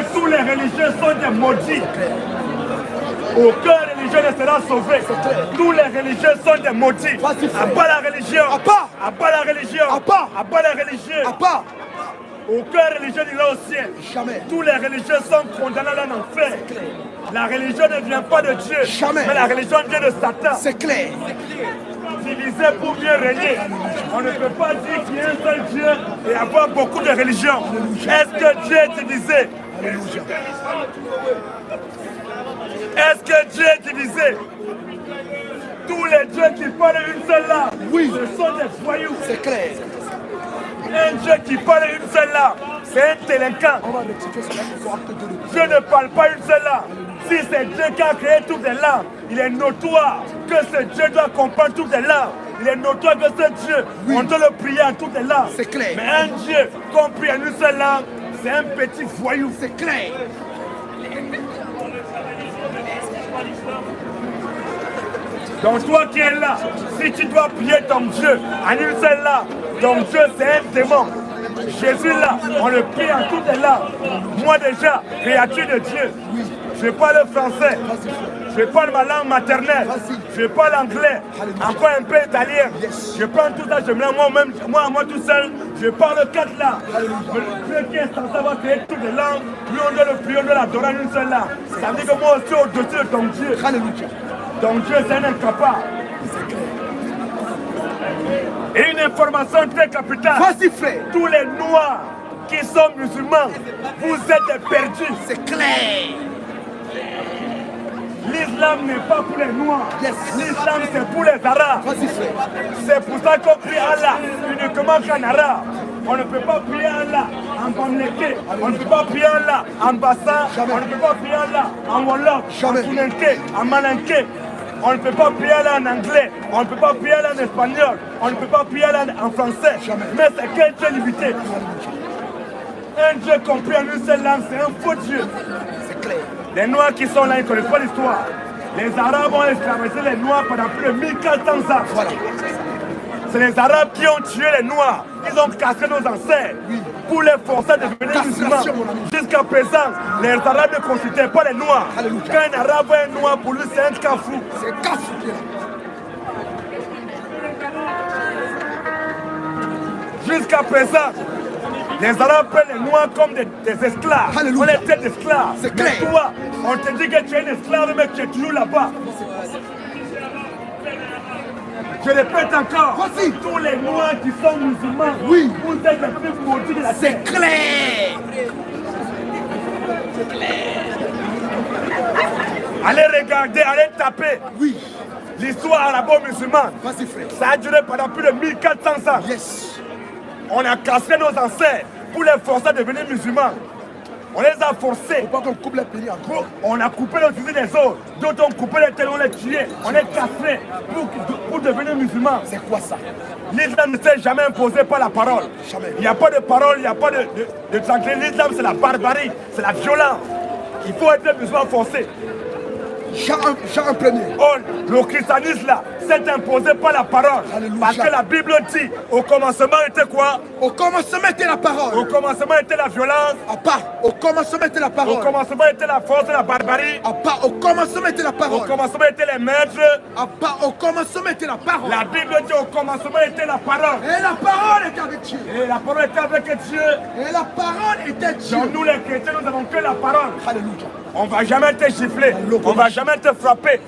que tous les religieux sont des maudits. Aucun religieux ne sera sauvé. Tous les religieux sont des maudits. Abat la religion. Abat la religion. Abat la religion. Aucun religieux n'ira au ciel. Jamais. Tous les religieux sont condamnés à l'enfer. La religion ne vient pas de Dieu. Jamais. Mais la religion vient de Satan. C'est clair. Divisé pour mieux régner. On ne peut pas dire qu'il y a un seul Dieu et avoir beaucoup de religions. Est-ce que Dieu est divisé? Alléluia. Est-ce que Dieu est divisé? Tous les dieux qui parlent une seule langue, Oui. ce sont des voyous. C'est clair. Un Dieu qui parle une seule langue, c'est un délinquant. On va rectifier cela pour acte de l'Église. Dieu ne parle pas une seule langue. Si c'est Dieu qui a créé toutes les langues, il est notoire que ce Dieu doit comprendre toutes les langues. Il est notoire que ce Dieu, on doit le prier en toutes les langues. C'est clair. Mais un Dieu compris en une seule langue, c'est un petit voyou. C'est clair. Donc toi qui es là, si tu dois prier ton Dieu en une seule langue, ton Dieu c'est un démon. Jésus là, on le prie en toutes les langues. Moi déjà, créature de Dieu, je parle français, je parle ma langue maternelle, je parle anglais, encore un peu italien. Je prends tout ça, je me lance moi-même, moi tout seul, je parle 4 langues. Mais le Dieu qui est censé avoir créé toutes les langues, lui on doit le prier, on doit l'adorer en une seule langue. Ça veut dire que moi aussi au-dessus de ton Dieu. Alléluia. Donc Dieu c'est un incapable. Et une information très capitale. Vas-y, frère. Tous les noirs qui sont musulmans, vous êtes perdus. C'est clair. L'islam n'est pas pour les noirs. Yes. L'islam c'est pour les arabes. Vas-y, frère. C'est pour ça qu'on prie Allah uniquement qu'en arabe. On ne peut pas prier Allah en bamleke, on ne peut pas prier Allah en bassa, Jamais. on ne peut pas prier Allah en wolof, en Jamais. sounenke, en malinke. On ne peut pas prier Allah en anglais, on ne peut pas prier Allah en espagnol, on ne peut pas prier Allah en français. Jamais. Mais c'est quel Dieu limité? Un Dieu compris en une seule langue, c'est un faux Dieu. C'est clair. Les Noirs qui sont là, ils ne connaissent pas l'histoire. Les Arabes ont esclavagisé les Noirs pendant plus de 1400 ans. Voilà. C'est les Arabes qui ont tué les Noirs. Ils ont cassé nos ancêtres pour les forcer à devenir musulmans. Castration, mon ami. Jusqu'à présent, les Arabes ne consultaient pas les Noirs. Alléluia. Quand un Arabe voit un Noir, pour lui, c'est un cafou. C'est casse qui est là. Jusqu'à présent, les Arabes prennent les Noirs comme des esclaves. Alléluia. On les traite d'esclaves. C'est Mais clair. toi, on te dit que tu es un esclave, mais tu es toujours là-bas. Je répète encore, Vas-y. tous les Noirs qui sont musulmans, Oui. vous êtes les plus maudits de la terre. C'est clair. Allez regarder, allez taper Oui. l'histoire arabo-musulmane. Vas-y, frère. Ça a duré pendant plus de 1400 ans. Yes. On a cassé nos ancêtres pour les forcer à devenir musulmans. On les a forcés. Faut pas qu'on coupe les pays en deux. On a coupé les fusils des autres. D'autres ont coupé les têtes, on les tués. On les cassé pour devenir musulmans. C'est quoi ça? L'islam ne s'est jamais imposé par la parole. Jamais. Il n'y a pas de parole, il n'y a pas de tranquillité. L'islam, c'est la barbarie, c'est la violence. Il faut être musulman forcé. Jean 1er. Oh, le christianisme là, s'est imposé par la parole. Alléluia. Parce que la Bible dit, au commencement était quoi? Au commencement était la Au parole. commencement était la violence. À part. Au commencement était la Au parole. commencement était la force et la barbarie. À part. Au commencement était la Au parole. commencement était les maîtres. À part. Au commencement était la parole. La Bible dit au commencement était la parole. Et la parole était avec Dieu. Et la parole était avec Dieu. Et la parole était Dieu. Donc nous les chrétiens, nous n'avons que la parole. Alléluia. On ne va jamais te gifler. On ne va jamais te frapper.